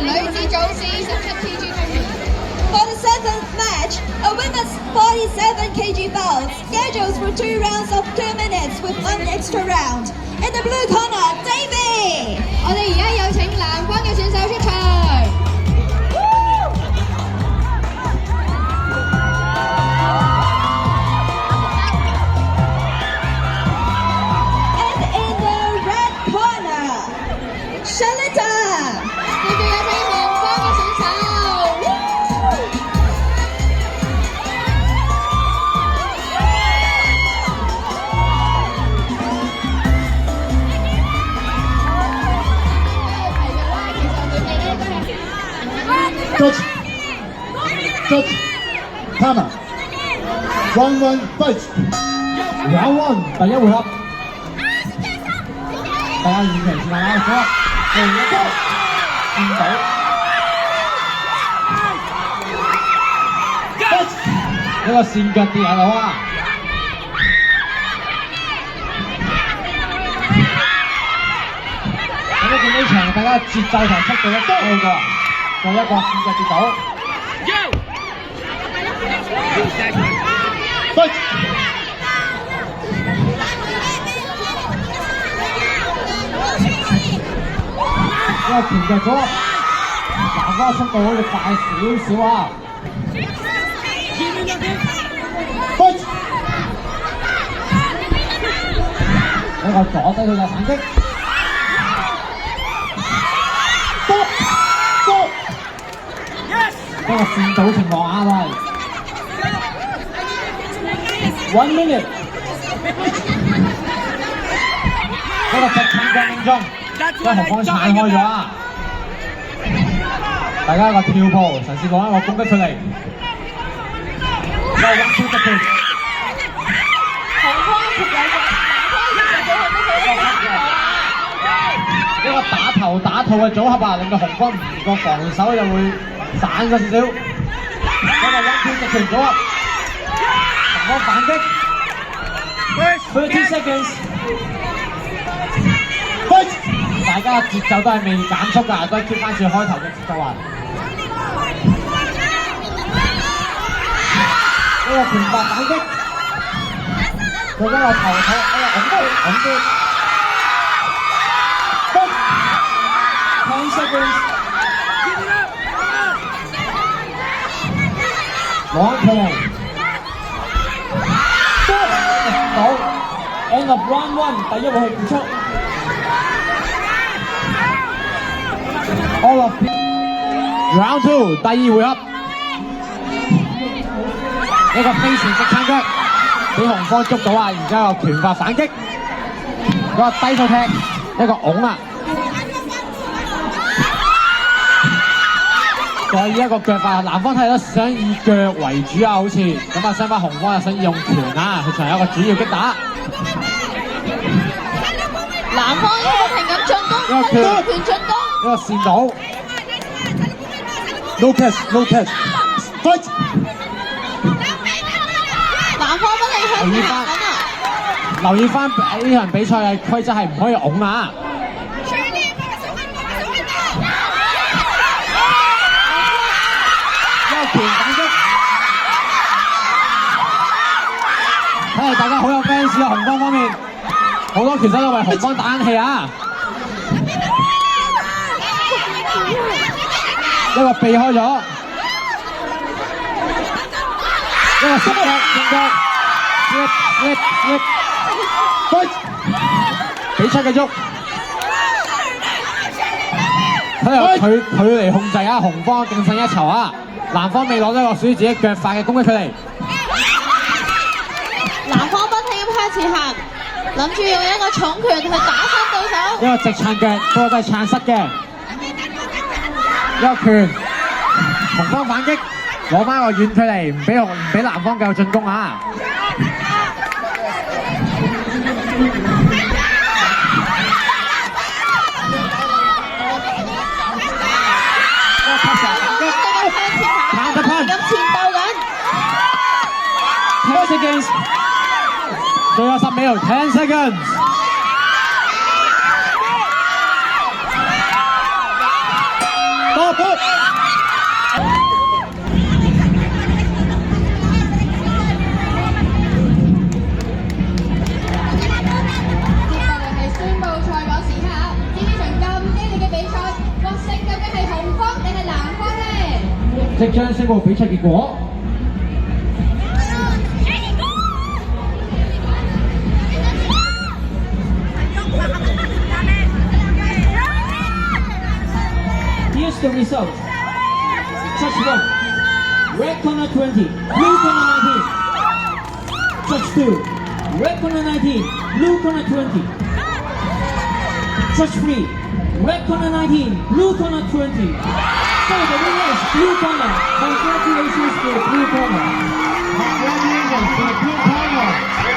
女子組47kg 級別。For the seventh match, a women's 47 kg bout scheduled for 2 rounds of 2 minutes with 1 extra round. In the blue corner, Davey. 我哋而家有請藍方嘅選手出場。And in the red corner, Shalita. 接住有請紅方嘅選手。Judge, timer. Round 1 fight. Round 1第一回合，大家現場試下啦，好，另一個見到，一個跣腳跌下度啊！咁你見呢場大家節奏同速度都高過，仲有一個跣腳跌倒。Fight. 一個拳腳咗，南方速度好似快少少啊！ Fight. 一個阻低佢嘅反擊。 Stop. Stop. 一個跣倒情況啊，都係。1 minute。一個直撐腳命中，將紅方撐開咗啊！大家一個跳步，嘗試攞一個攻擊出嚟。又揾出擊拳。紅方接有一個打頭打套嘅組合啊，令到紅方個防守又會散咗少少。一個揾出擊拳組合，紅方反擊。30 seconds。 Fight. 大家嘅節奏都係未減速㗎，都係 keep 翻住開頭嘅節奏啊！呢個拳法反擊，佢將個頭套，拱啲，10 seconds， 攞佢嚟，到 end of round 1， 第一回合結束。 All of Round 2第二回合，一個飛旋直撐腳，俾紅方捉到啊！然之後拳法反擊，一個低手踢，一個拱啊！再以一個腳法，南方睇到想以腳為主啊，好似咁啊，相反紅方又想用拳啊，佢仲有一個主要擊打。南方一個平咁進攻，一個拳進攻。 一個跣倒 No catch. No catch. Fight. 南方不理向前行緊啊！留意翻呢場比賽嘅規則係唔可以拱啊！一個拳反擊，睇嚟大家好有 fans 啊！紅方方面好多拳手都為紅方打緊氣啊！一個避開咗，一個伸腳正腳 ，slip， Fight. 比賽繼續。睇由佢嚟控制啊，紅方勁勝一籌啊！藍方未攞到一個屬於自己腳法嘅攻擊出嚟。南方不停咁向前行，諗住用一個重拳去打翻對手。一個直撐腳，不過都係撐膝嘅。一個拳，紅方反擊，攞翻個遠距離，唔俾藍方繼續進攻啊！一個拍成反擊，向前行，咁前鬥緊。 10 seconds， 仲有10秒，10 seconds。到即將宣布比賽結果。Here's the result. Touch 1, red corner 20, blue corner 19. Touch 2, red corner 19, blue corner 20. Touch 3, red corner 19, blue corner 20. So the winner is blue corner. Congratulations to blue corner. Congratulations to the blue corner.